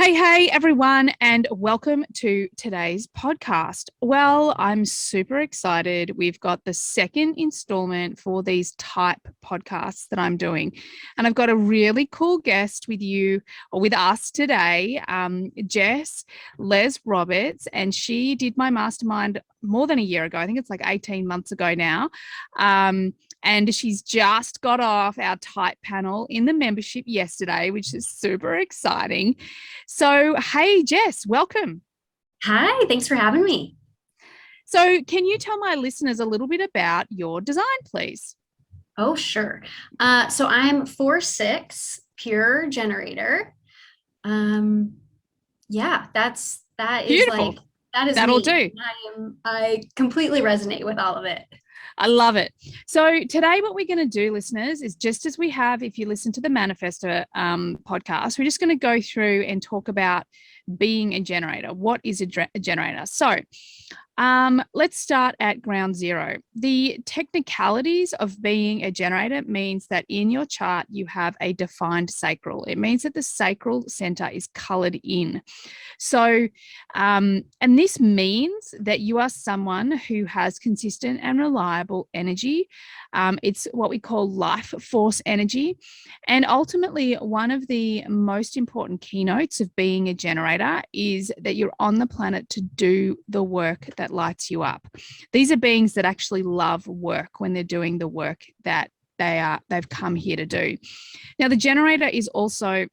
Hey, everyone, and welcome to today's podcast. Well, I'm super excited. We've got the second installment for these type podcasts that I'm doing. And I've got a really cool guest with you or with us today, Jess Les Roberts, and she did my mastermind more than a year ago. I think it's like 18 months ago now. And she's just got off our type panel in the membership yesterday, which is super exciting. So, hey, Jess, welcome. Hi, thanks for having me. So, can you tell my listeners a little bit about your design, please? Oh, sure. So I'm 4'6", pure generator. Um, yeah, that is Beautiful. like that is That'll me. do. I completely resonate with all of it. I love it. So, today, what we're going to do, listeners, is just as we have, if you listen to the Manifesto podcast, we're just going to go through and talk about being a generator. What is a generator? So, let's start at ground zero. The technicalities of being a generator means that in your chart, you have a defined sacral. It means that the sacral center is colored in. So, and this means that you are someone who has consistent and reliable energy. It's what we call life force energy. And ultimately, one of the most important keynotes of being a generator is that you're on the planet to do the work that lights you up. These are beings that actually love work when they're doing the work that they've come here to do. Now, the generator is also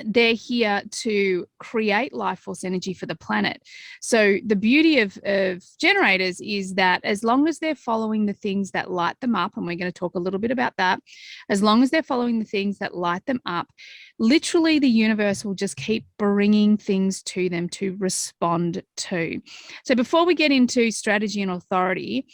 they're here to create life force energy for the planet. So the beauty of generators is that as long as they're following the things that light them up, and we're going to talk a little bit about that, as long as they're following the things that light them up, literally the universe will just keep bringing things to them to respond to. So before we get into strategy and authority,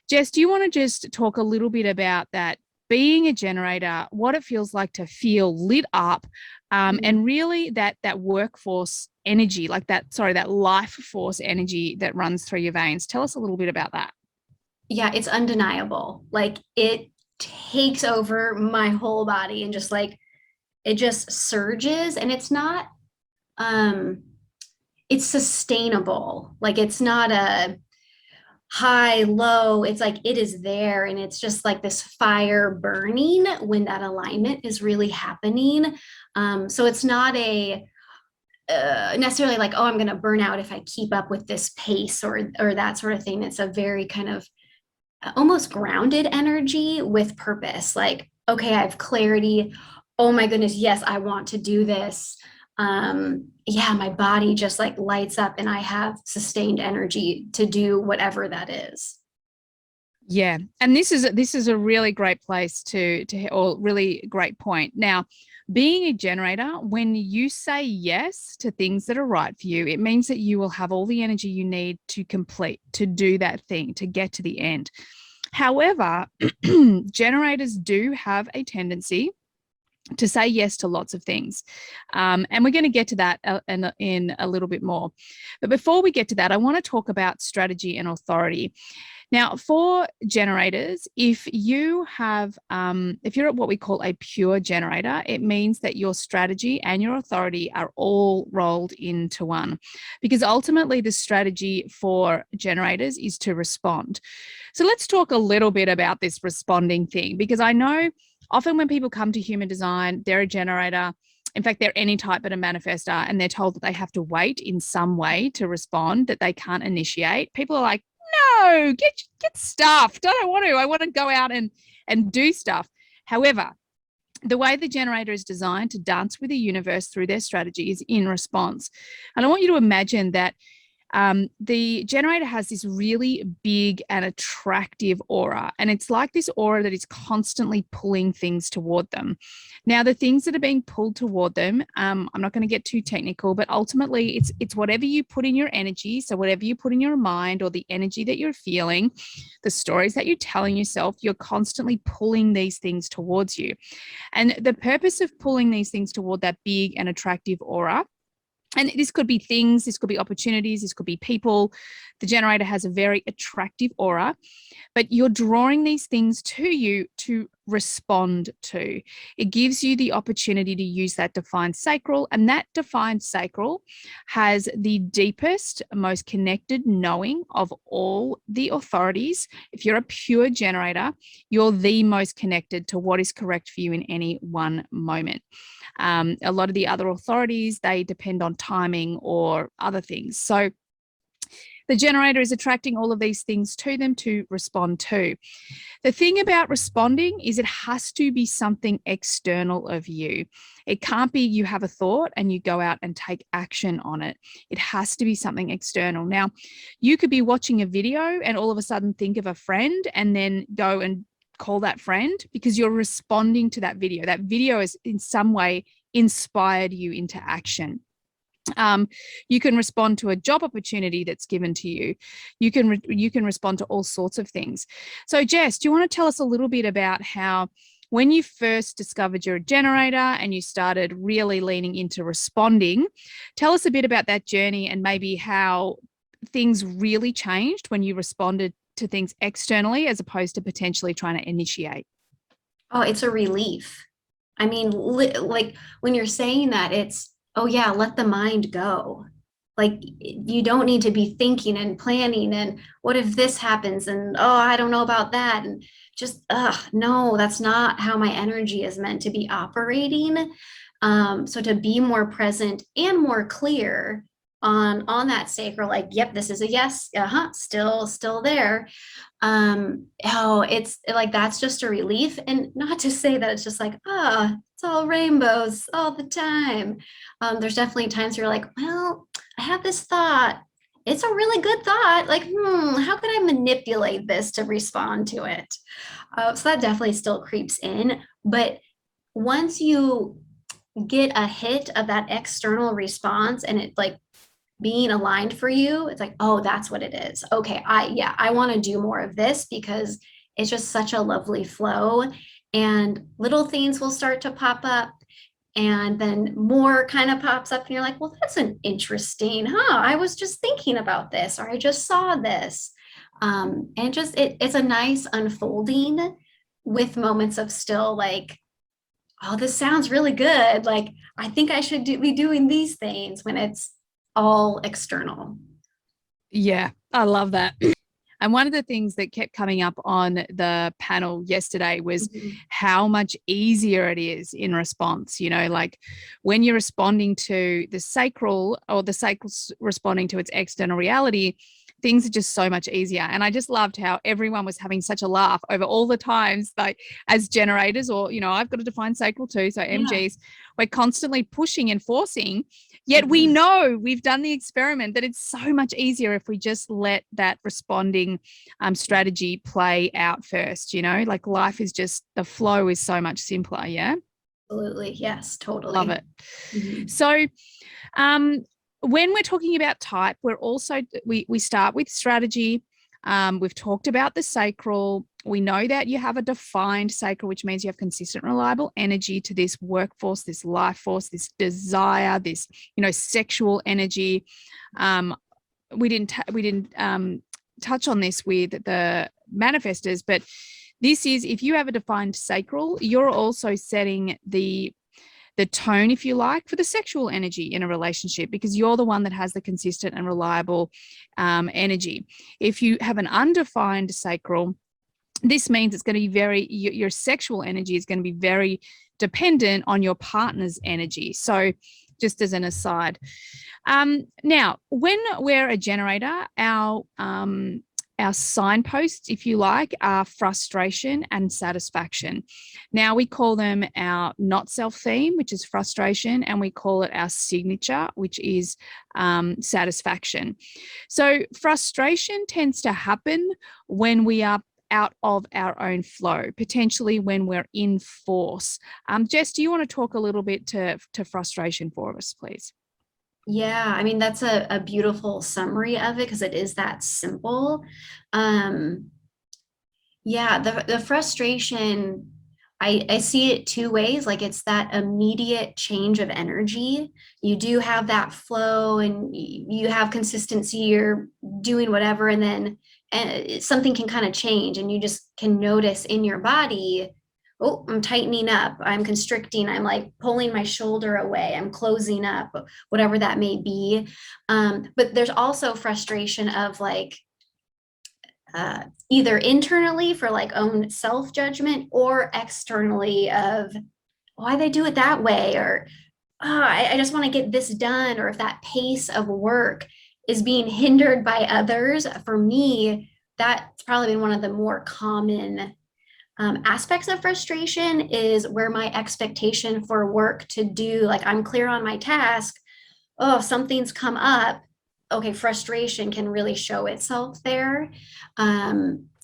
Jess, do you want to just talk a little bit about that? Being a generator, what it feels like to feel lit up, and really that workforce energy, that life force energy that runs through your veins. Tell us a little bit about that. Yeah, it's undeniable. Like it takes over my whole body and just like it just surges and um it's sustainable. Like it's not a high, low. It's like it is there and it's just like this fire burning when that alignment is really happening. So it's not a necessarily like, oh, I'm going to burn out if I keep up with this pace or that sort of thing. It's a very kind of almost grounded energy with purpose. Like, okay, I have clarity. Oh my goodness, yes, I want to do this. Yeah, my body just like lights up and I have sustained energy to do whatever that is. Yeah, and this is a really great place or really great point. Now, being a generator, when you say yes to things that are right for you, it means that you will have all the energy you need to complete, to do that thing, to get to the end. However, generators do have a tendency to say yes to lots of things. And we're going to get to that in a little bit more. But before we get to that, I want to talk about strategy and authority. Now, for generators, if you're at what we call a pure generator, it means that your strategy and your authority are all rolled into one, because ultimately the strategy for generators is to respond. So let's talk a little bit about this responding thing, because I know often when people come to human design, they're a generator. In fact, they're any type but a manifestor, and they're told that they have to wait in some way to respond, that they can't initiate. People are like, no, get stuffed. I don't want to. I want to go out and do stuff. However, the way the generator is designed to dance with the universe through their strategy is in response. And I want you to imagine that the generator has this really big and attractive aura, and it's like this aura that is constantly pulling things toward them. Now, the things that are being pulled toward them, I'm not going to get too technical, but ultimately it's whatever you put in your energy. So whatever you put in your mind, or the energy that you're feeling, the stories that you're telling yourself, you're constantly pulling these things towards you. And the purpose of pulling these things toward that big and attractive aura And this could be things, this could be opportunities, this could be people. The generator has a very attractive aura, but you're drawing these things to you to respond to. It gives you the opportunity to use that defined sacral, and that defined sacral has the deepest, most connected knowing of all the authorities. If you're a pure generator, you're the most connected to what is correct for you in any one moment. A lot of the other authorities, they depend on timing or other things. So the generator is attracting all of these things to them to respond to. The thing about responding is it has to be something external of you. It can't be you have a thought and you go out and take action on it. It has to be something external. Now, you could be watching a video and all of a sudden think of a friend and then go and call that friend because you're responding to that video. That video is in some way inspired you into action. You can respond to a job opportunity that's given to you. You can respond to all sorts of things. So Jess, do you want to tell us a little bit about how when you first discovered you're a generator and you started really leaning into responding, tell us a bit about that journey and maybe how things really changed when you responded to things externally as opposed to potentially trying to initiate? Oh, it's a relief. I mean, like when you're saying that, it's, oh yeah, let the mind go. Like you don't need to be thinking and planning and what if this happens and oh, I don't know about that. And just, no, that's not how my energy is meant to be operating. So to be more present and more clear on that sacral, like, yep, this is a yes, still there. Oh, it's like that's just a relief. And not to say that it's just like, it's all rainbows all the time. There's definitely times where you're like, well, I have this thought. It's a really good thought. Like, how could I manipulate this to respond to it? So that definitely still creeps in. But once you get a hit of that external response and it like being aligned for you, it's like, oh, that's what it is. Okay, I want to do more of this because it's just such a lovely flow and little things will start to pop up and then more kind of pops up and you're like, well, that's an interesting, I was just thinking about this or I just saw this. And just it's a nice unfolding with moments of still like, oh, this sounds really good. Like, I think I should be doing these things when it's all external. Yeah, I love that. And one of the things that kept coming up on the panel yesterday was how much easier it is in response. You know, like when you're responding to the sacral or the sacral's responding to its external reality, things are just so much easier. And I just loved how everyone was having such a laugh over all the times, like as generators, or, you know, I've got a defined sacral too. So MGs, we're constantly pushing and forcing. Yet we know, we've done the experiment, that it's so much easier if we just let that responding strategy play out first. You know, like life is just, the flow is so much simpler. Yeah. Absolutely. Yes, totally. Love it. So when we're talking about type, we're also, we start with strategy. We've talked about the sacral. We know that you have a defined sacral, which means you have consistent, reliable energy to this workforce, this life force, this desire, this, you know, sexual energy. We didn't touch on this with the manifestors, but this is, if you have a defined sacral, you're also setting the tone, if you like, for the sexual energy in a relationship, because you're the one that has the consistent and reliable energy. If you have an undefined sacral, this means it's going to be your sexual energy is going to be very dependent on your partner's energy. So just as an aside. Now, when we're a generator, our signposts, if you like, are frustration and satisfaction. Now we call them our not self theme, which is frustration, and we call it our signature, which is satisfaction. So frustration tends to happen when we are out of our own flow, potentially when we're in force. Jess, do you want to talk a little bit to frustration for us, please? Yeah, I mean, that's a beautiful summary of it because it is that simple. Yeah, the frustration, I see it two ways. Like it's that immediate change of energy. You do have that flow and you have consistency, you're doing whatever, and then something can kind of change and you just can notice in your body, oh, I'm tightening up, I'm constricting, I'm like pulling my shoulder away, I'm closing up, whatever that may be. But there's also frustration of like, either internally for like own self judgment or externally of why they do it that way, or oh, I just want to get this done, or if that pace of work is being hindered by others. For me, that's probably been one of the more common aspects of frustration, is where my expectation for work to do, like I'm clear on my task, oh, if something's come up, okay, frustration can really show itself there.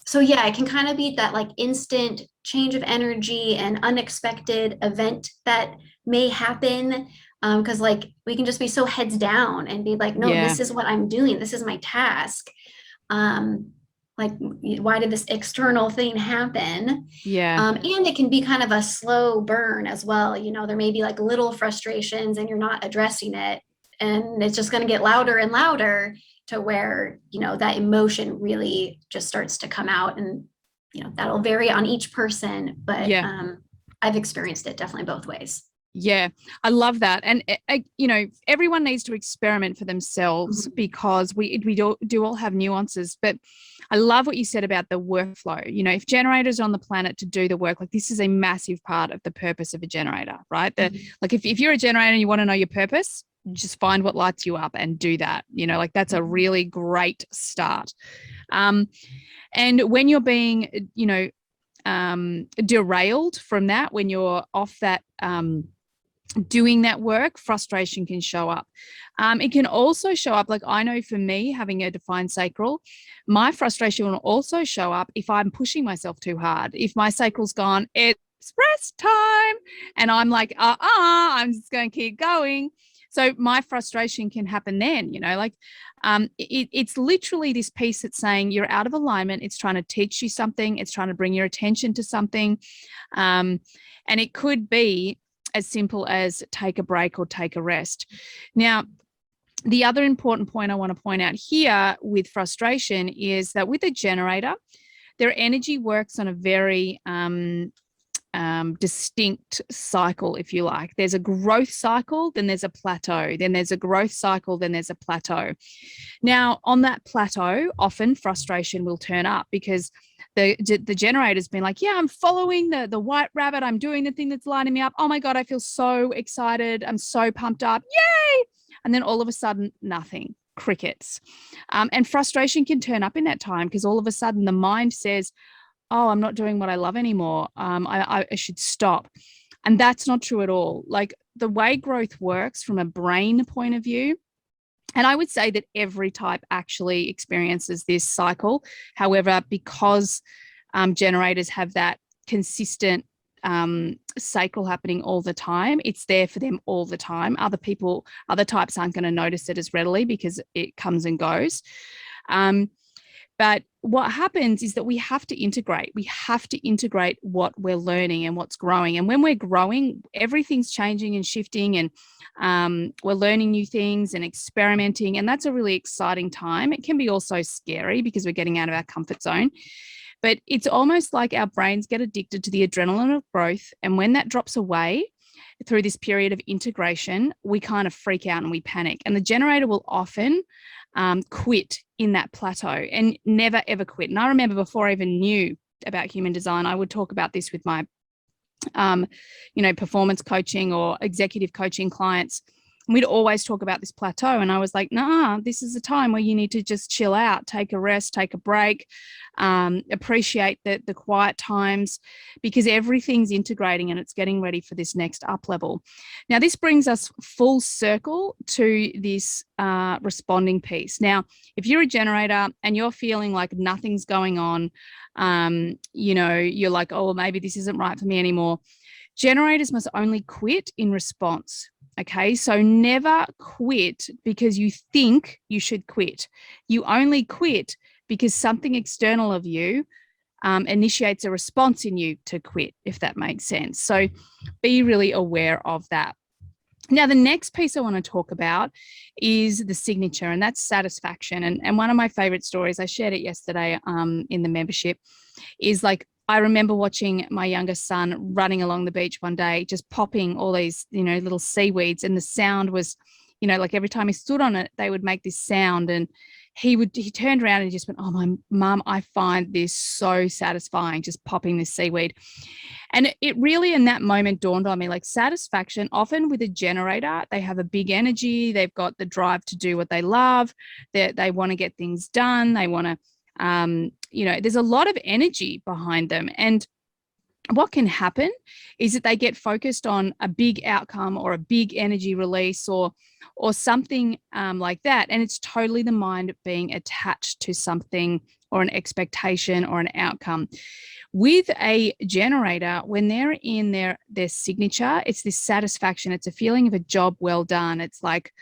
So yeah, it can kind of be that like instant change of energy and unexpected event that may happen. Because like we can just be so heads down and be like, no, Yeah. this is what I'm doing, this is my task. Um, like, why did this external thing happen? Yeah. And it can be kind of a slow burn as well. You know, there may be like little frustrations and you're not addressing it, and it's just going to get louder and louder to where, you know, that emotion really just starts to come out. And, you know, that'll vary on each person, but Yeah. I've experienced it definitely both ways. Yeah, I love that. And, you know, everyone needs to experiment for themselves Mhm. because we do all have nuances. But I love what you said about the workflow. You know, if generators are on the planet to do the work, like this is a massive part of the purpose of a generator, right? That Mhm. like if you're a generator and you want to know your purpose, just find what lights you up and do that. You know, like that's a really great start. Um, and when you're being, you know, derailed from that, when you're off that, doing that work, frustration can show up. It can also show up, like I know for me, having a defined sacral, my frustration will also show up if I'm pushing myself too hard. If my sacral's gone, it's rest time, and I'm like, I'm just going to keep going. So my frustration can happen then, you know, like it's literally this piece that's saying you're out of alignment. It's trying to teach you something. It's trying to bring your attention to something. And it could be as simple as take a break or take a rest. Now, the other important point I want to point out here with frustration is that with a generator, their energy works on a very distinct cycle, if you like. There's a growth cycle, then there's a plateau, then there's a growth cycle, then there's a plateau. Now, on that plateau, often frustration will turn up because the generator's been like, yeah, I'm following the white rabbit. I'm doing the thing that's lining me up. Oh my God, I feel so excited. I'm so pumped up. Yay! And then all of a sudden, nothing. Crickets. And frustration can turn up in that time because all of a sudden the mind says, oh, I'm not doing what I love anymore. I should stop. And that's not true at all. Like the way growth works from a brain point of view, and I would say that every type actually experiences this cycle. However, because generators have that consistent cycle happening all the time, it's there for them all the time. Other types aren't going to notice it as readily because it comes and goes. But what happens is that we have to integrate. We have to integrate what we're learning and what's growing. And when we're growing, everything's changing and shifting, and we're learning new things and experimenting. And that's a really exciting time. It can be also scary because we're getting out of our comfort zone. But it's almost like our brains get addicted to the adrenaline of growth. And when that drops away through this period of integration, we kind of freak out and we panic. And the generator will often quit in that plateau and never, ever quit. And I remember before I even knew about human design, I would talk about this with my, performance coaching or executive coaching clients. We'd always talk about this plateau. And I was like, nah, this is a time where you need to just chill out, take a rest, take a break, appreciate the quiet times, because everything's integrating and it's getting ready for this next up level. Now, this brings us full circle to this responding piece. Now, if you're a generator and you're feeling like nothing's going on, you're like, oh, maybe this isn't right for me anymore. Generators must only quit in response. Okay, so never quit because you think you should quit. You only quit because something external of you initiates a response in you to quit, if that makes sense. So be really aware of that. Now, the next piece I want to talk about is the signature, and that's satisfaction. And one of my favorite stories, I shared it yesterday in the membership, is like, I remember watching my youngest son running along the beach one day, just popping all these, little seaweeds, and the sound was, like every time he stood on it, they would make this sound, and he turned around and just went, "Oh, my mum, I find this so satisfying, just popping this seaweed." And it really, in that moment, dawned on me, like, satisfaction, often with a generator, they have a big energy, they've got the drive to do what they love, they want to get things done, they want to, there's a lot of energy behind them. And what can happen is that they get focused on a big outcome or a big energy release or something like that. And it's totally the mind being attached to something or an expectation or an outcome. With a generator, when they're in their signature, it's this satisfaction. It's a feeling of a job well done. It's like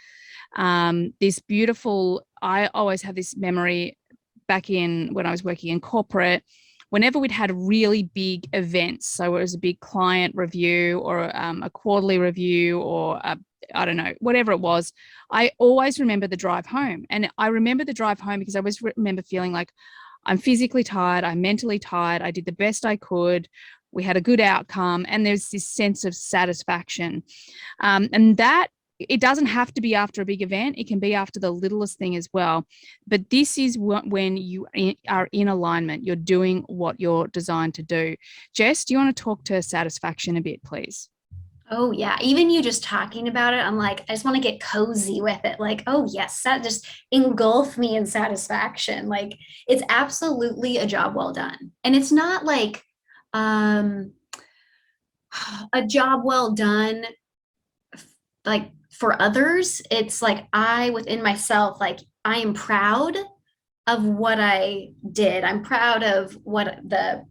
this beautiful, I always have this memory back in when I was working in corporate, whenever we'd had really big events, so it was a big client review or a quarterly review or I don't know, whatever it was, I always remember the drive home. And I remember the drive home because I always remember feeling like I'm physically tired, I'm mentally tired, I did the best I could, we had a good outcome, and there's this sense of satisfaction. And that, it doesn't have to be after a big event, it can be after the littlest thing as well. But this is when you are in alignment, you're doing what you're designed to do. Jess, do you want to talk to satisfaction a bit, please? Oh, yeah. Even you just talking about it, I'm like, I just want to get cozy with it. Like, oh, yes, that just engulf me in satisfaction. Like, it's absolutely a job well done. And it's not like a job well done, like for others. It's like within myself, like, I am proud of what I did. I'm proud of what the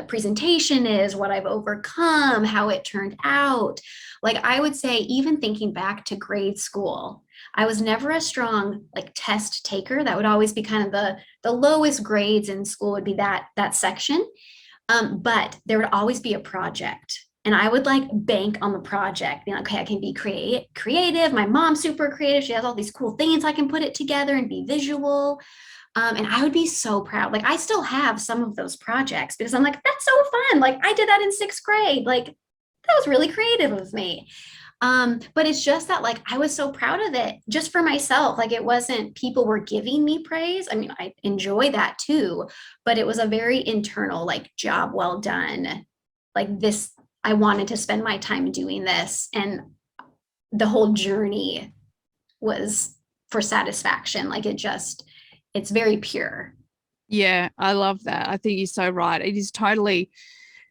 presentation is, what I've overcome, how it turned out. Like, I would say, even thinking back to grade school, I was never a strong like test taker. That would always be kind of the lowest grades in school would be that section. But there would always be a project. And I would like bank on the project, being like, okay, I can be creative. My mom's super creative. She has all these cool things. I can put it together and be visual. And I would be so proud. Like, I still have some of those projects because I'm like, that's so fun. Like, I did that in sixth grade. Like, that was really creative of me. But it's just that, like, I was so proud of it just for myself. Like, it wasn't people were giving me praise. I mean, I enjoy that too, but it was a very internal, like, job well done. Like, this, I wanted to spend my time doing this. And the whole journey was for satisfaction. Like, it's very pure. Yeah, I love that. I think you're so right. It is totally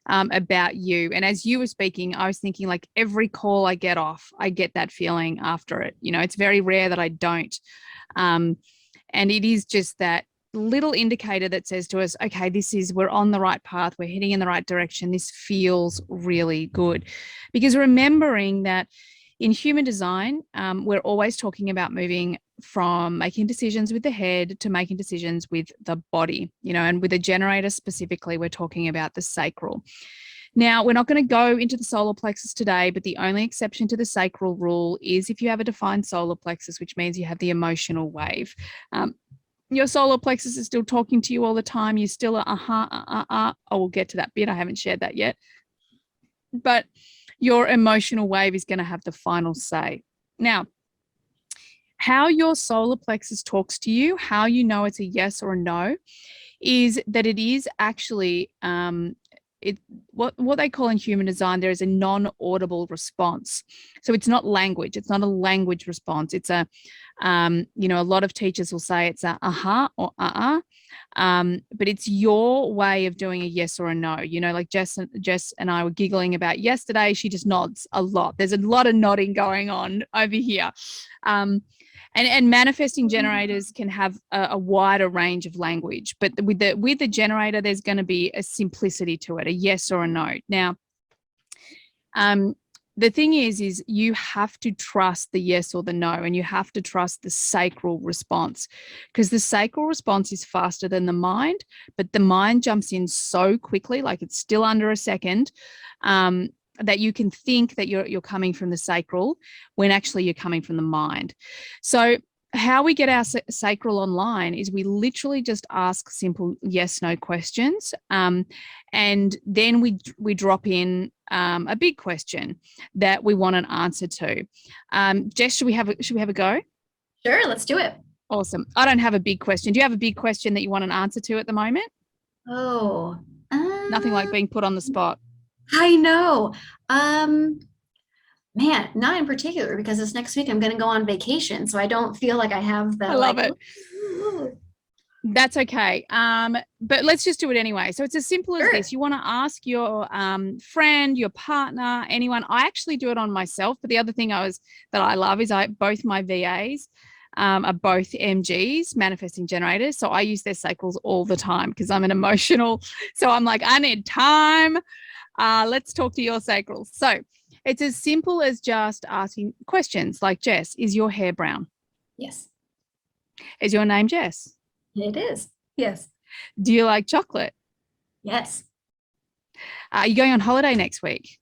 about you. And as you were speaking, I was thinking, like, every call I get off, I get that feeling after it. It's very rare that I don't. And it is just that little indicator that says to us, okay, we're on the right path. We're heading in the right direction. This feels really good. Because remembering that in human design, we're always talking about moving from making decisions with the head to making decisions with the body, and with a generator specifically, we're talking about the sacral. Now, we're not going to go into the solar plexus today, but the only exception to the sacral rule is if you have a defined solar plexus, which means you have the emotional wave. Your solar plexus is still talking to you all the time. You still are, we'll get to that bit. I haven't shared that yet. But your emotional wave is going to have the final say. Now, how your solar plexus talks to you, how you know it's a yes or a no, is that it is actually what they call in human design, there is a non-audible response. So it's not language. It's not a language response. It's a lot of teachers will say it's a or but it's your way of doing a yes or a no. Like Jess and I were giggling about yesterday. She just nods a lot. There's a lot of nodding going on over here. And manifesting generators can have a wider range of language, but with the generator, there's going to be a simplicity to it, a yes or a no. Now, the thing is you have to trust the yes or the no, and you have to trust the sacral response, because the sacral response is faster than the mind, but the mind jumps in so quickly, like it's still under a second, that you can think that you're coming from the sacral when actually you're coming from the mind. So how we get our sacral online is we literally just ask simple yes no questions, and then we drop in a big question that we want an answer to. Jess, should we have a go? Sure, let's do it. Awesome. I don't have a big question. Do you have a big question that you want an answer to at the moment? Oh, Nothing like being put on the spot. I know. Man, not in particular, because this next week I'm going to go on vacation, so I don't feel like I have the. I love it. That's okay. But let's just do it anyway. So it's as simple as this. You want to ask your friend, your partner, anyone. I actually do it on myself. But the other thing that I love is both my VAs are both MGs, manifesting generators. So I use their sacrals all the time because I'm an emotional. So I'm like, I need time. Let's talk to your sacrals. So it's as simple as just asking questions like, Jess, is your hair brown? Yes. Is your name Jess? It is. Yes. Do you like chocolate? Yes. Are you going on holiday next week?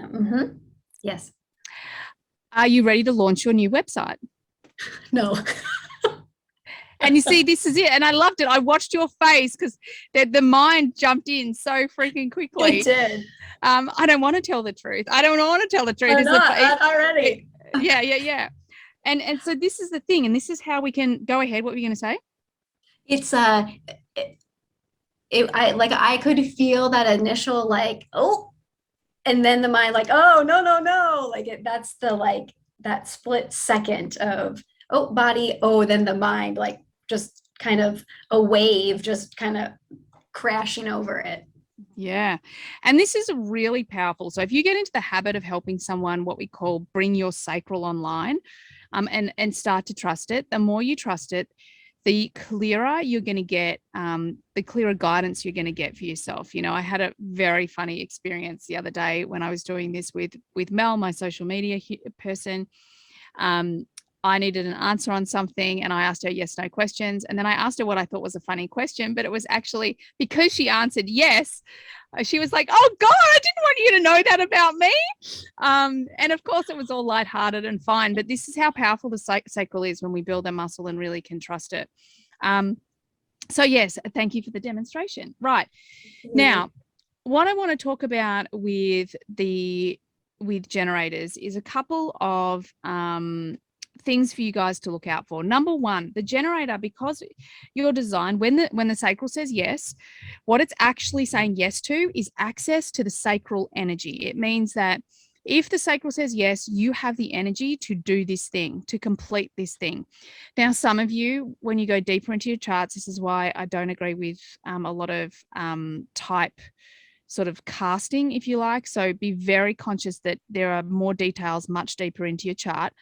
Mm-hmm. Yes. Are you ready to launch your new website? No. And you see, this is it. And I loved it. I watched your face because the mind jumped in so freaking quickly. It did. I don't want to tell the truth. I don't want to tell the truth. Not already. Yeah. And so this is the thing, and this is how we can go ahead. What were you going to say? It's I could feel that initial like, oh, and then the mind like, oh, no. Like that's the like that split second of, oh, body, oh, then the mind, like just kind of a wave, just kind of crashing over it. Yeah. And this is really powerful. So if you get into the habit of helping someone, what we call bring your sacral online, and start to trust it, the more you trust it, the clearer you're going to get, the clearer guidance you're going to get for yourself. You know, I had a very funny experience the other day when I was doing this with Mel, my social media person. I needed an answer on something and I asked her yes, no questions. And then I asked her what I thought was a funny question, but it was actually because she answered yes. She was like, oh God, I didn't want you to know that about me. And of course it was all lighthearted and fine, but this is how powerful the sacral is when we build a muscle and really can trust it. So yes, thank you for the demonstration. Right. Now, what I want to talk about with generators is a couple of things for you guys to look out for. Number one, the generator, because you're designed, when the sacral says yes, what it's actually saying yes to is access to the sacral energy. It means that if the sacral says yes, you have the energy to do this thing, to complete this thing. Now, some of you, when you go deeper into your charts, this is why I don't agree with a lot of type sort of casting, if you like. So be very conscious that there are more details much deeper into your chart.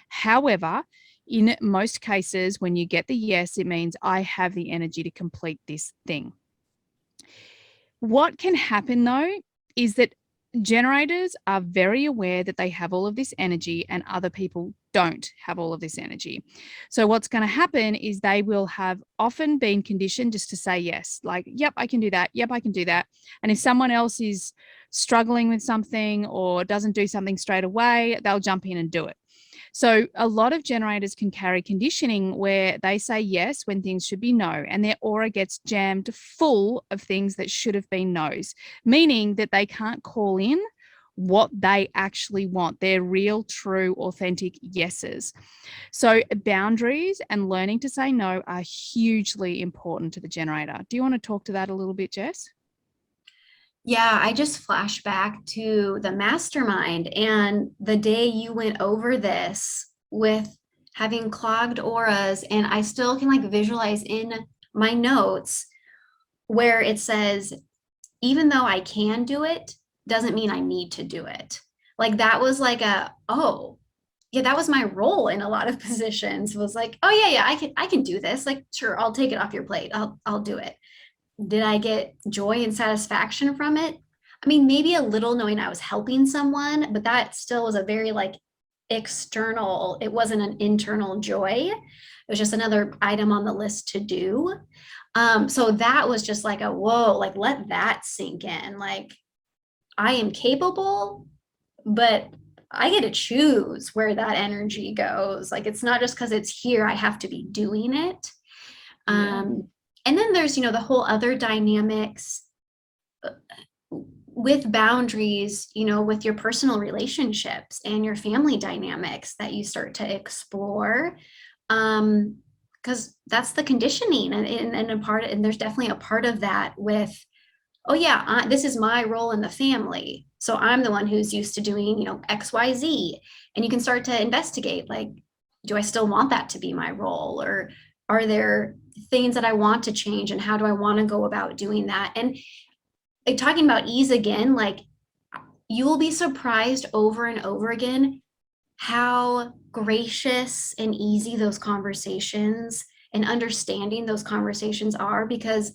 However, in most cases, when you get the yes, it means I have the energy to complete this thing. What can happen though is that generators are very aware that they have all of this energy and other people don't have all of this energy. So what's going to happen is they will have often been conditioned just to say yes, like, yep, I can do that. Yep, I can do that. And if someone else is struggling with something or doesn't do something straight away, they'll jump in and do it. So a lot of generators can carry conditioning where they say yes when things should be no, and their aura gets jammed full of things that should have been no's, meaning that they can't call in what they actually want, their real, true, authentic yeses. So boundaries and learning to say no are hugely important to the generator. Do you want to talk to that a little bit, Jess? Yeah, I just flash back to the mastermind and the day you went over this with having clogged auras. And I still can like visualize in my notes where it says, even though I can do it, doesn't mean I need to do it. Like that was like oh, yeah, that was my role in a lot of positions, was like, oh yeah, I can do this. Like, sure, I'll take it off your plate. I'll do it. Did I get joy and satisfaction from it? I mean, maybe a little knowing I was helping someone, but that still was a very like external, it wasn't an internal joy. It was just another item on the list to do. So that was just like a whoa, like let that sink in. Like I am capable, but I get to choose where that energy goes. Like it's not just because it's here, I have to be doing it. Yeah. And then there's, the whole other dynamics with boundaries, with your personal relationships and your family dynamics that you start to explore. Because that's the conditioning and a part, and there's definitely a part of that with, oh yeah, this is my role in the family. So I'm the one who's used to doing, X, Y, Z. And you can start to investigate, like, do I still want that to be my role? Or are there things that I want to change? And how do I want to go about doing that? And like, talking about ease again, like you will be surprised over and over again how gracious and easy those conversations and understanding those conversations are, because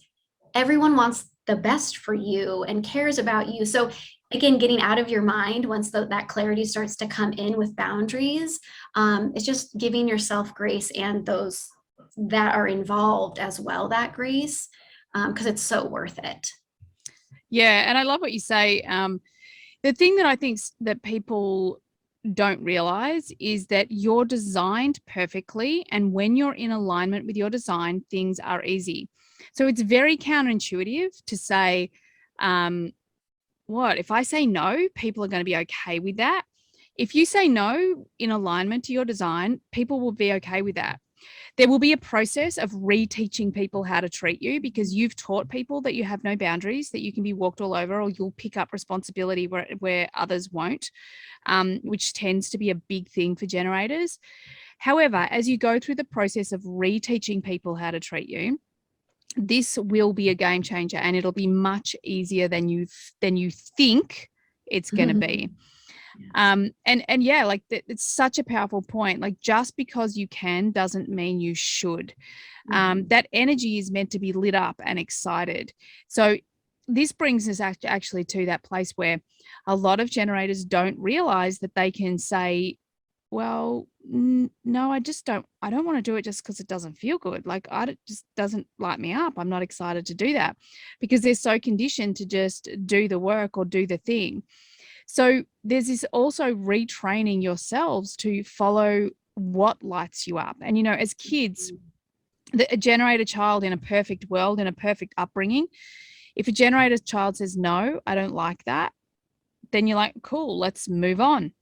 everyone wants the best for you and cares about you. So again, getting out of your mind once that clarity starts to come in with boundaries, it's just giving yourself grace and those that are involved as well, that grace, because it's so worth it. Yeah. And I love what you say. The thing that I think that people don't realize is that you're designed perfectly. And when you're in alignment with your design, things are easy. So it's very counterintuitive to say, what if I say no, people are going to be okay with that. If you say no in alignment to your design, people will be okay with that. There will be a process of reteaching people how to treat you, because you've taught people that you have no boundaries, that you can be walked all over, or you'll pick up responsibility where others won't, which tends to be a big thing for generators. However, as you go through the process of reteaching people how to treat you, this will be a game changer, and it'll be much easier than you think it's going to be. And yeah, like it's such a powerful point. Like just because you can doesn't mean you should. That energy is meant to be lit up and excited. So this brings us actually to that place where a lot of generators don't realize that they can say, well, no, I don't want to do it just because it doesn't feel good. Like it just doesn't light me up. I'm not excited to do that, because they're so conditioned to just do the work or do the thing. So there's this also retraining yourselves to follow what lights you up. And, as kids, a generator child in a perfect world, in a perfect upbringing, if a generator child says, no, I don't like that, then you're like, cool, let's move on.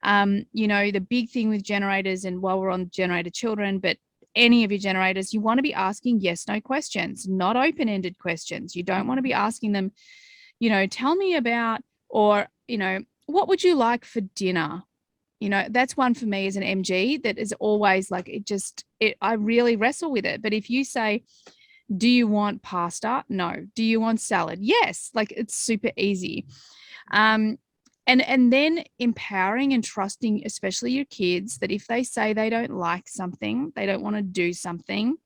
The big thing with generators, and while we're on generator children, but any of your generators, you want to be asking yes, no questions, not open-ended questions. You don't want to be asking them, tell me about, or, what would you like for dinner? That's one for me as an MG that is always like, I really wrestle with it. But if you say, do you want pasta? No. Do you want salad? Yes. Like it's super easy. And then empowering and trusting, especially your kids, that if they say they don't like something, they don't want to do something,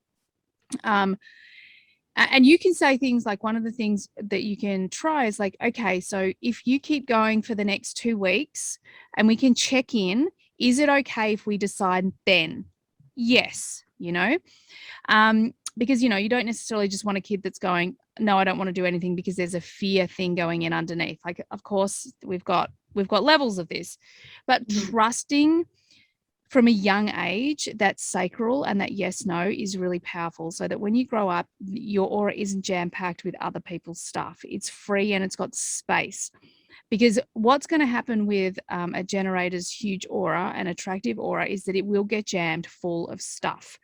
and you can say things like, one of the things that you can try is like, okay, so if you keep going for the next 2 weeks and we can check in, is it okay if we decide then? Yes, because, you don't necessarily just want a kid that's going, no, I don't want to do anything, because there's a fear thing going in underneath. Like, of course, we've got levels of this, but trusting from a young age, that sacral and that yes, no is really powerful, so that when you grow up, your aura isn't jam-packed with other people's stuff. It's free and it's got space. Because what's going to happen with a generator's huge aura and attractive aura is that it will get jammed full of stuff.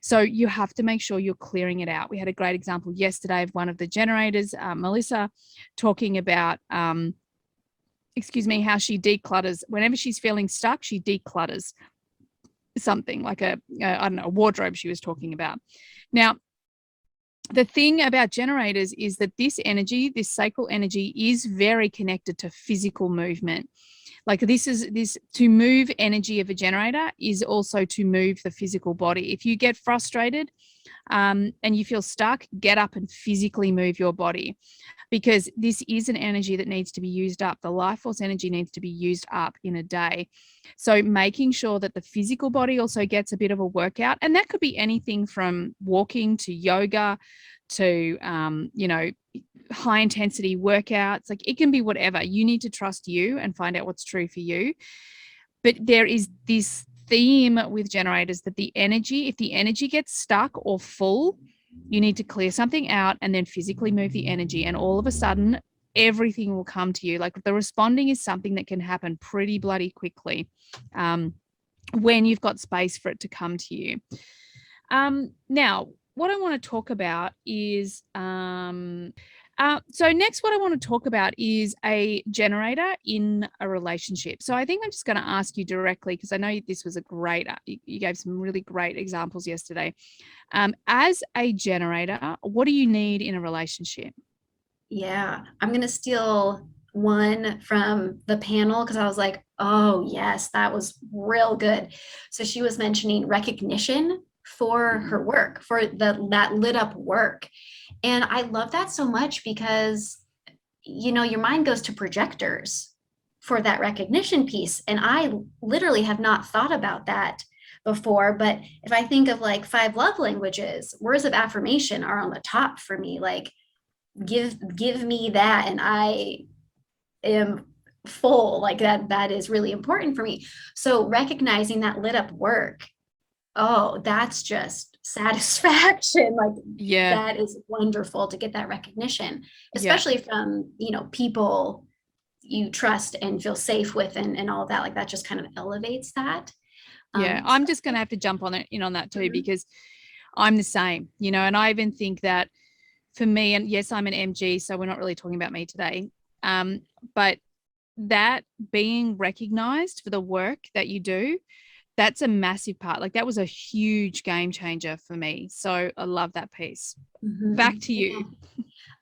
So you have to make sure you're clearing it out. We had a great example yesterday of one of the generators, Melissa, talking about, how she declutters. Whenever she's feeling stuck, she declutters something like a wardrobe she was talking about. Now, the thing about generators is that this energy, this sacral energy, is very connected to physical movement. Like this to move energy of a generator is also to move the physical body. If you get frustrated and you feel stuck, get up and physically move your body, because this is an energy that needs to be used up. The life force energy needs to be used up in a day. So making sure that the physical body also gets a bit of a workout, and that could be anything from walking to yoga to, high intensity workouts. Like, it can be whatever. You need to trust you and find out what's true for you. But there is this theme with generators that if the energy gets stuck or full, you need to clear something out and then physically move the energy. And all of a sudden, everything will come to you. Like, the responding is something that can happen pretty bloody quickly when you've got space for it to come to you. Now, what I want to talk about is so next, what I want to talk about is a generator in a relationship. So I think I'm just going to ask you directly, because I know this was you gave some really great examples yesterday. As a generator, what do you need in a relationship? Yeah, I'm going to steal one from the panel because I was like, oh, yes, that was real good. So she was mentioning recognition for her work, for that lit up work. And I love that so much because, your mind goes to projectors for that recognition piece. And I literally have not thought about that before. But if I think of like 5 love languages, words of affirmation are on the top for me. Like, give me that, and I am full. Like, that is really important for me. So recognizing that lit up work, oh, that's just satisfaction. Like, Yeah. that is wonderful to get that recognition, especially from, people you trust and feel safe with, and all of that. Like, that just kind of elevates that. I'm just going to have to jump on that too, because I'm the same, and I even think that for me, and yes, I'm an MG, so we're not really talking about me today. But that being recognized for the work that you do, that's a massive part. Like, that was a huge game changer for me. So I love that piece. Back to you.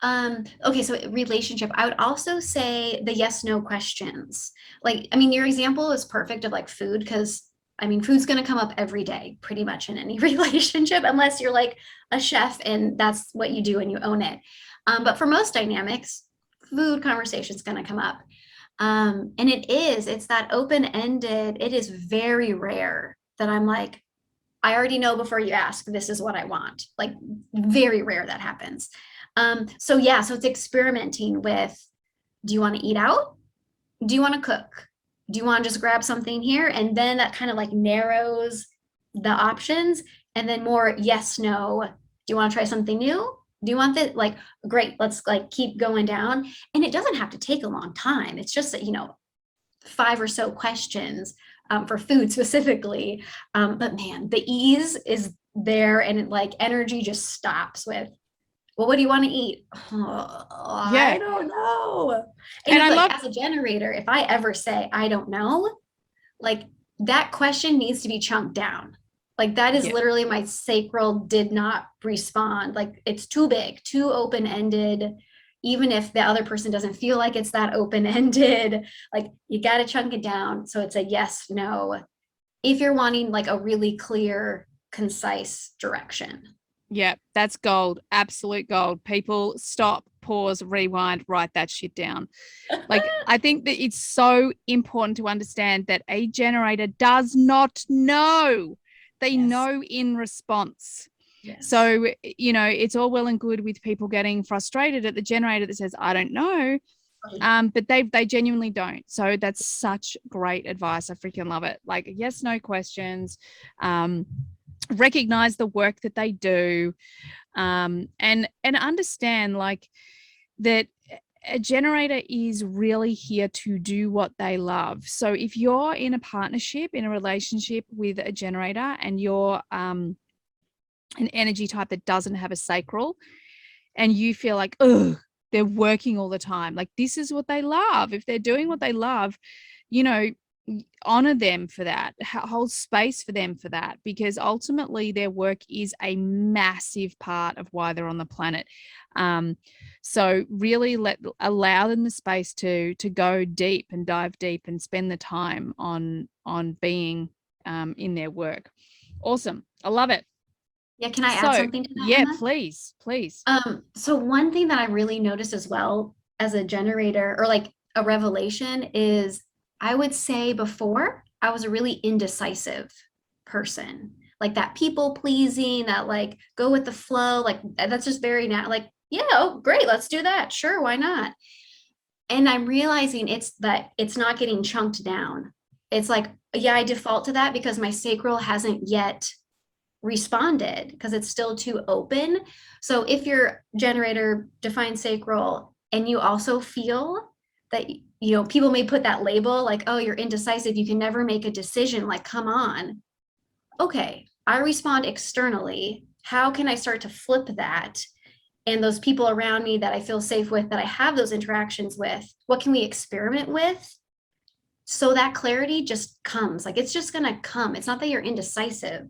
Okay, so relationship, I would also say the yes, no questions. Like, your example is perfect of like food, because food's going to come up every day, pretty much in any relationship, unless you're like a chef and that's what you do and you own it. But for most dynamics, food conversation is going to come up. And it's that open-ended. It is very rare that I'm like, I already know before you ask, this is what I want. Like, very rare that happens. So it's experimenting with, do you want to eat out? Do you want to cook? Do you want to just grab something here? And then that kind of like narrows the options. And then more yes, no. Do you want to try something new? Do you want that? Like, great, let's like keep going down. And it doesn't have to take a long time. It's just that, 5 or so questions for food specifically. But man, the ease is there, and it, like, energy just stops with, well, what do you want to eat? Oh, I don't know. And I love, as a generator, if I ever say, I don't know, like, that question needs to be chunked down. Like, that is literally my sacral did not respond. Like, it's too big, too open-ended. Even if the other person doesn't feel like it's that open-ended, like, you got to chunk it down. So it's a yes, no, if you're wanting like a really clear, concise direction. Yeah, that's gold. Absolute gold. People, stop, pause, rewind, write that shit down. Like, I think that it's so important to understand that a generator does not know. They know in response. Yes. So, it's all well and good with people getting frustrated at the generator that says, I don't know. But they genuinely don't. So that's such great advice. I freaking love it. Like, yes, no questions. Recognize the work that they do, and understand, like, that a generator is really here to do what they love. So if you're in a partnership, in a relationship with a generator, and you're an energy type that doesn't have a sacral, and you feel like, oh, they're working all the time, like, this is what they love. If they're doing what they love, honor them for that, hold space for them for that, because ultimately their work is a massive part of why they're on the planet. So really allow them the space to go deep and dive deep and spend the time on being in their work. Awesome. I love it. Yeah, can I add something to that, yeah, Emma? please. So one thing that I really noticed as well as a generator, or like a revelation, is I would say before I was a really indecisive person, like that people pleasing, that like go with the flow, like that's just very now, like, yeah, oh, great, let's do that. Sure, why not? And I'm realizing it's not getting chunked down. It's like, yeah, I default to that because my sacral hasn't yet responded because it's still too open. So if your generator defines sacral and you also feel that, people may put that label like, oh, you're indecisive, you can never make a decision, like, come on. Okay, I respond externally. How can I start to flip that? And those people around me that I feel safe with, that I have those interactions with, what can we experiment with? So that clarity just comes, like it's just going to come. It's not that you're indecisive,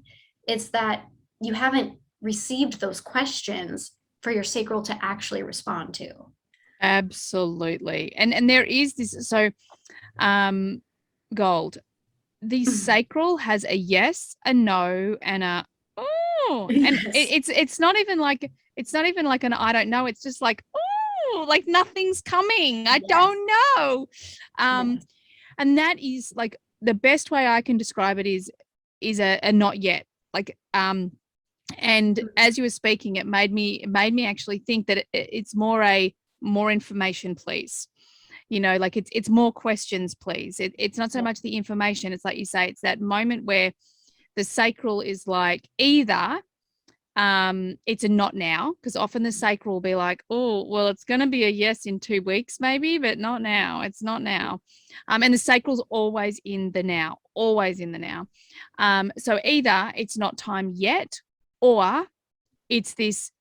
it's that you haven't received those questions for your sacral to actually respond to. Absolutely. And there is this, so Gold, the sacral has a yes, a no, and a oh, and Yes. it's not even like an I don't know. It's just like, oh, like nothing's coming. I Yes. don't know. Yes. And that is like the best way I can describe it is a not yet. Like and as you were speaking, it made me actually think that it's more information, please. Like it's more questions, please. It's not so much the information. It's like you say, it's that moment where the sacral is like either it's a not now, because often the sacral will be like, oh, well, it's going to be a yes in 2 weeks maybe, but not now. It's not now. And the sacral's always in the now, always in the now. So either it's not time yet, or it's this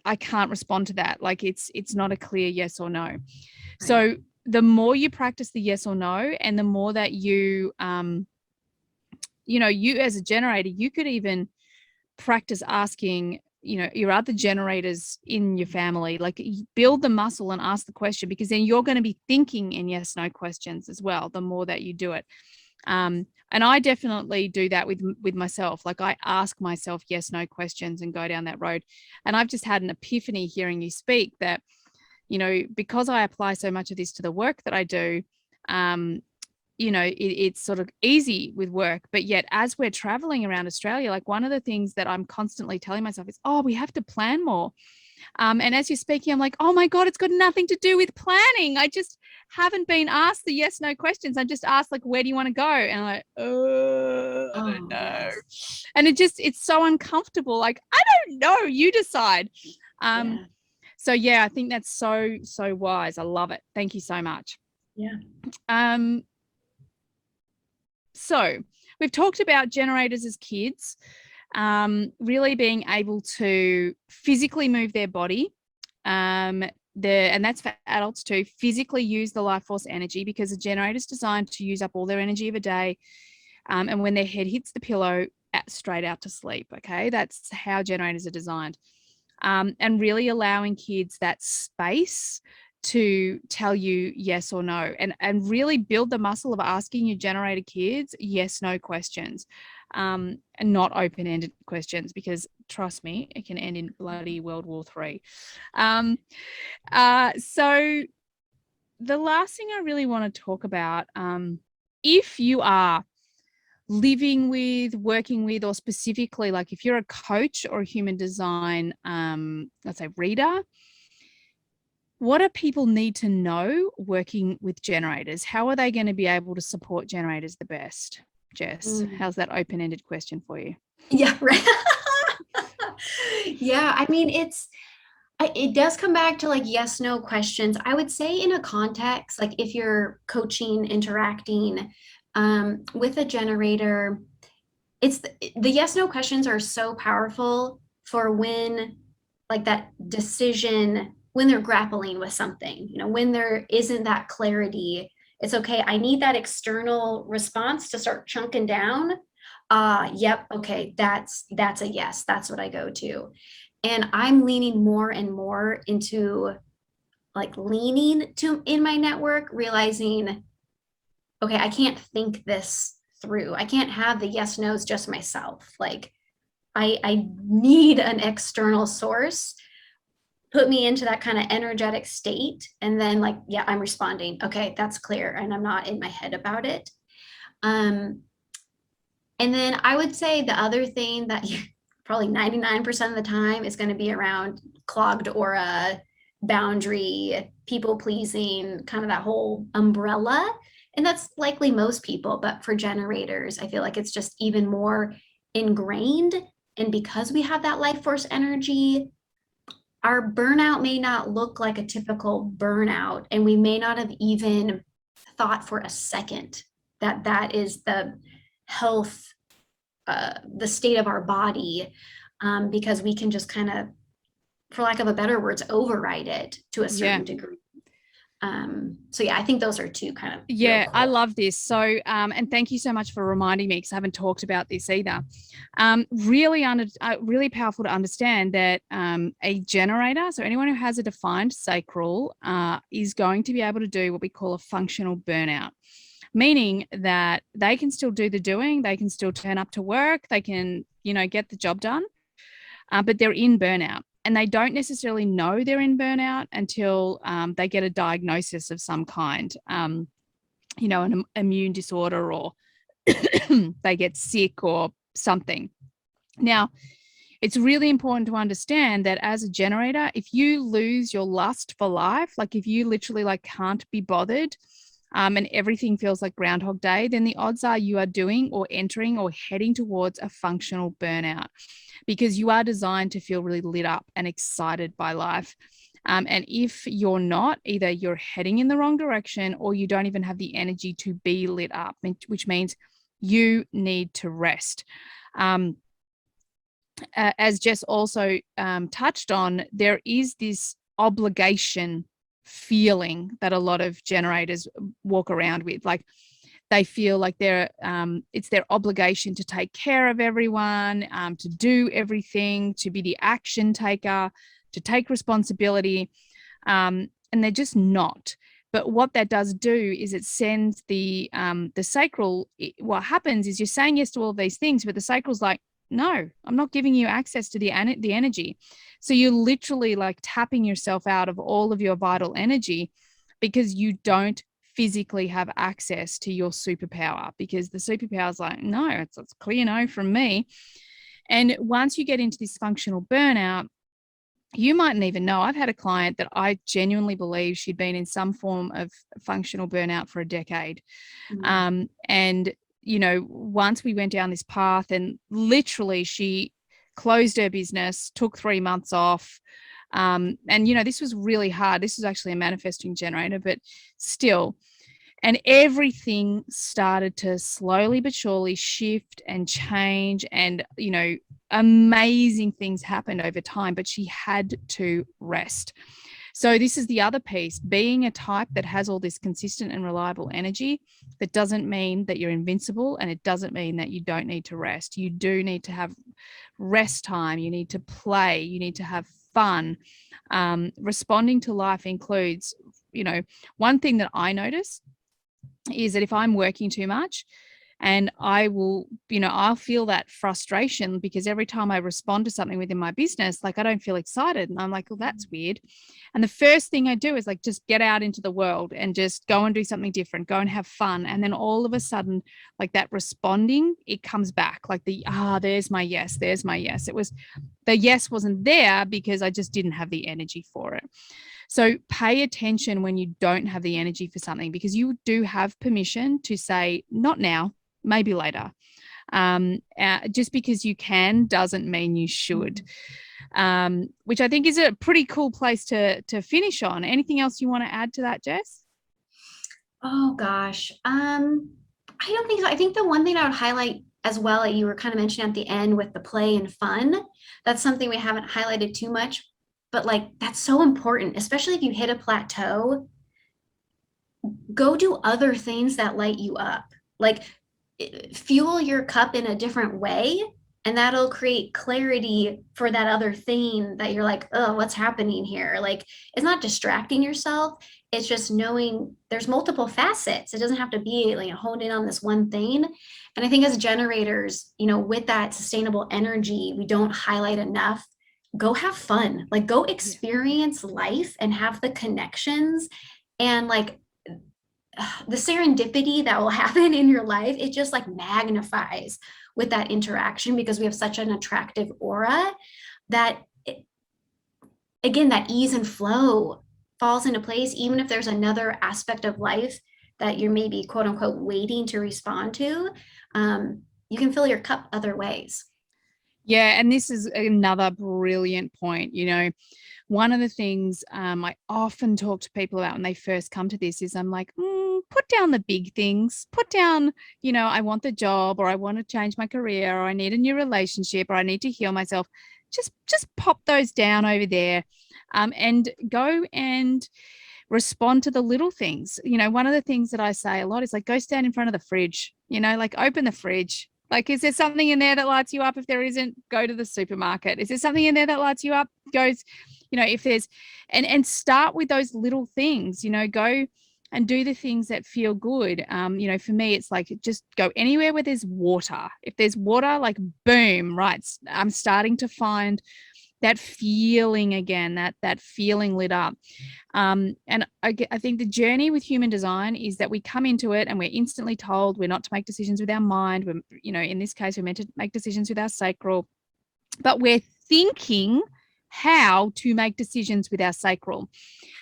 I can't respond to that. Like it's not a clear yes or no. Right. So the more you practice the yes or no, and the more that you you as a generator, you could even practice asking your other generators in your family, like build the muscle and ask the question, because then you're going to be thinking in yes no questions as well the more that you do it. And I definitely do that with myself. Like I ask myself yes no questions and go down that road. And I've just had an epiphany hearing you speak that because I apply so much of this to the work that I do, it's sort of easy with work, but yet as we're traveling around Australia, like one of the things that I'm constantly telling myself is, oh, we have to plan more. And as you're speaking, I'm like, oh my God, it's got nothing to do with planning. I just haven't been asked the yes, no questions. I'm just asked, like, where do you want to go? And I'm like, I don't know. Yes. And it's so uncomfortable. Like, I don't know, you decide. So yeah, I think that's so, so wise. I love it. Thank you so much. Yeah. So we've talked about generators as kids, really being able to physically move their body. And that's for adults too, physically use the life force energy, because a generator is designed to use up all their energy of a day. And when their head hits the pillow, straight out to sleep. Okay. That's how generators are designed. And really allowing kids that space to tell you yes or no, and really build the muscle of asking your generator kids yes no questions, and not open-ended questions, because trust me, it can end in bloody World War III. So the last thing I really want to talk about, if you are living with, working with, or specifically like if you're a coach or a human design, let's say reader, what do people need to know working with generators? How are they going to be able to support generators the best? Jess, how's that open-ended question for you? Yeah, right. Yeah, I mean, it does come back to like yes no questions. I would say in a context, like if you're coaching, interacting with a generator, it's the yes no questions are so powerful for when like that decision, when they're grappling with something, when there isn't that clarity, It's okay. I need that external response to start chunking down. Yep, okay, that's a yes. That's what I go to. And I'm leaning more and more into like leaning to in my network, realizing, okay, I can't think this through. I can't have the yes no's just myself. Like I need an external source, put me into that kind of energetic state, and then like, yeah, I'm responding. Okay, that's clear, and I'm not in my head about it. Um, and then I would say the other thing that you, probably 99% of the time is going to be around clogged aura, boundary, people pleasing, kind of that whole umbrella. And that's likely most people, but for generators, I feel like it's just even more ingrained. And because we have that life force energy, our burnout may not look like a typical burnout, and we may not have even thought for a second that that is the health, the state of our body, because we can just kind of, for lack of a better words, override it to a certain degree. So yeah, I think those are two kind of yeah, I love this. So and thank you so much for reminding me, because I haven't talked about this either. Really powerful to understand that a generator, so anyone who has a defined sacral, is going to be able to do what we call a functional burnout, meaning that they can still do the doing, they can still turn up to work, they can, get the job done, but they're in burnout. And they don't necessarily know they're in burnout until they get a diagnosis of some kind, an immune disorder, or they get sick or something. Now, it's really important to understand that as a generator, if you lose your lust for life, like if you literally can't be bothered, and everything feels like Groundhog Day, then the odds are you are doing or entering or heading towards a functional burnout, because you are designed to feel really lit up and excited by life. And if you're not, either you're heading in the wrong direction or you don't even have the energy to be lit up, which means you need to rest. As Jess also touched on, there is this obligation feeling that a lot of generators walk around with. Like they feel like it's their obligation to take care of everyone, to do everything, to be the action taker, to take responsibility, and they're just not. But what that does do is it sends the sacral. What happens is you're saying yes to all of these things, but the sacral's like, no, I'm not giving you access to the energy. So you're literally tapping yourself out of all of your vital energy, because you don't physically have access to your superpower, because the superpower is like, no, it's clear no from me. And once you get into this functional burnout, you mightn't even know. I've had a client that I genuinely believe she'd been in some form of functional burnout for a decade. Mm-hmm. And once we went down this path, and literally she closed her business, took 3 months off. And, this was really hard. This was actually a manifesting generator, but still. And everything started to slowly but surely shift and change. And, amazing things happened over time, but she had to rest. So this is the other piece. Being a type that has all this consistent and reliable energy, that doesn't mean that you're invincible, and it doesn't mean that you don't need to rest. You do need to have rest time. You need to play. You need to have fun. Responding to life includes, one thing that I notice is that if I'm working too much, and I will, I'll feel that frustration, because every time I respond to something within my business, I don't feel excited. And I'm like, well, that's weird. And the first thing I do is just get out into the world and just go and do something different, go and have fun. And then all of a sudden, that responding, it comes back, there's my yes, there's my yes. It was, the yes wasn't there because I just didn't have the energy for it. So pay attention when you don't have the energy for something, because you do have permission to say, not now, maybe later. Just because you can doesn't mean you should, which I think is a pretty cool place to finish on. Anything else you want to add to that, Jess? Oh gosh. I don't think so. I think the one thing I would highlight as well, you were kind of mentioning at the end with the play and fun, that's something we haven't highlighted too much, but that's so important, especially if you hit a plateau. go do other things that light you up. Like fuel your cup in a different way, and that'll create clarity for that other thing that you're like, oh, what's happening here? Like, it's not distracting yourself. It's just knowing there's multiple facets. It doesn't have to be like honed in on this one thing. And I think as generators, with that sustainable energy, we don't highlight enough. Go have fun, like go Yeah. experience life and have the connections and like the serendipity that will happen in your life, it just like magnifies with that interaction because we have such an attractive aura that again, that ease and flow falls into place, even if there's another aspect of life that you're maybe quote unquote waiting to respond to. You can fill your cup other ways. Yeah, and this is another brilliant point. One of the things I often talk to people about when they first come to this is I'm like, put down the big things. Put down, I want the job, or I want to change my career, or I need a new relationship, or I need to heal myself. Just pop those down over there, and go and respond to the little things. One of the things that I say a lot is like, go stand in front of the fridge. Like open the fridge. Like, is there something in there that lights you up? If there isn't, go to the supermarket. Is there something in there that lights you up? If there's, and start with those little things, go and do the things that feel good. For me, it's like, just go anywhere where there's water. If there's water, like boom, right. I'm starting to find that feeling again, that feeling lit up. And I think the journey with human design is that we come into it and we're instantly told we're not to make decisions with our mind. We're, in this case, we're meant to make decisions with our sacral, but we're thinking how to make decisions with our sacral.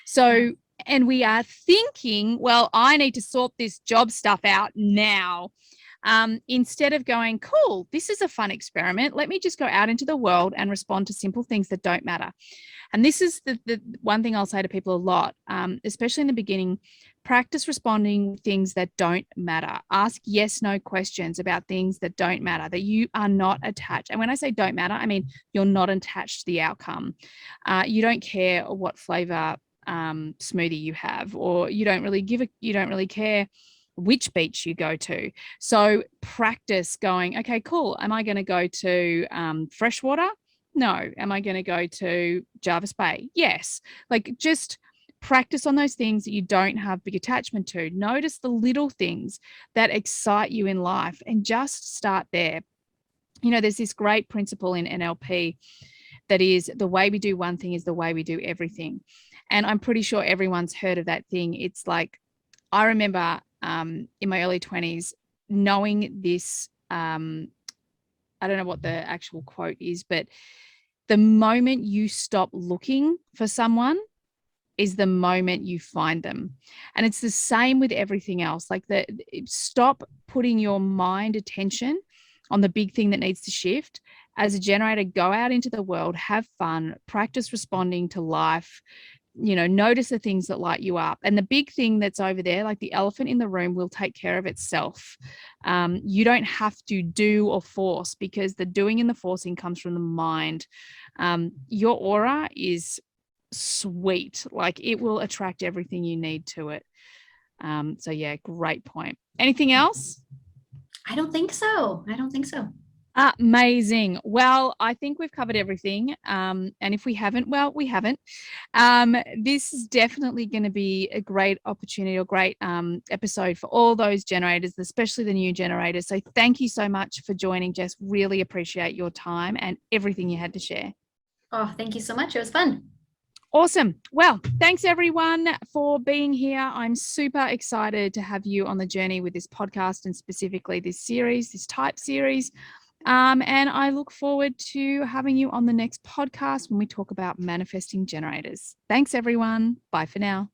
So, and we are thinking, well, I need to sort this job stuff out now. Instead of going, cool, this is a fun experiment. Let me just go out into the world and respond to simple things that don't matter. And this is the one thing I'll say to people a lot, especially in the beginning. Practice responding things that don't matter. Ask yes, no questions about things that don't matter, that you are not attached. And when I say don't matter, I mean you're not attached to the outcome. You don't care what flavor smoothie you have, or you don't really care which beach you go to. So practice going, okay, cool. Am I going to go to freshwater? No. Am I going to go to Jarvis Bay? Yes. Like, just practice on those things that you don't have big attachment to. Notice the little things that excite you in life and just start there. There's this great principle in NLP that is, the way we do one thing is the way we do everything. And I'm pretty sure everyone's heard of that thing. It's like, I remember in my early 20s knowing this. I don't know what the actual quote is, but the moment you stop looking for someone is the moment you find them. And it's the same with everything else. Like, stop putting your mind attention on the big thing that needs to shift. As a generator, go out into the world, have fun, practice responding to life. Notice the things that light you up, and the big thing that's over there, like the elephant in the room, will take care of itself. You don't have to do or force, because the doing and the forcing comes from the mind. Your aura is sweet. Like, it will attract everything you need to it. So yeah, great point. Anything else? I don't think so. Amazing. Well, I think we've covered everything. And if we haven't, well, we haven't. This is definitely going to be a great opportunity, or great episode for all those generators, especially the new generators. So thank you so much for joining, Jess. Really appreciate your time and everything you had to share. Oh, thank you so much. It was fun. Awesome. Well, thanks everyone for being here. I'm super excited to have you on the journey with this podcast, and specifically this series, this type series. And I look forward to having you on the next podcast when we talk about manifesting generators. Thanks, everyone. Bye for now.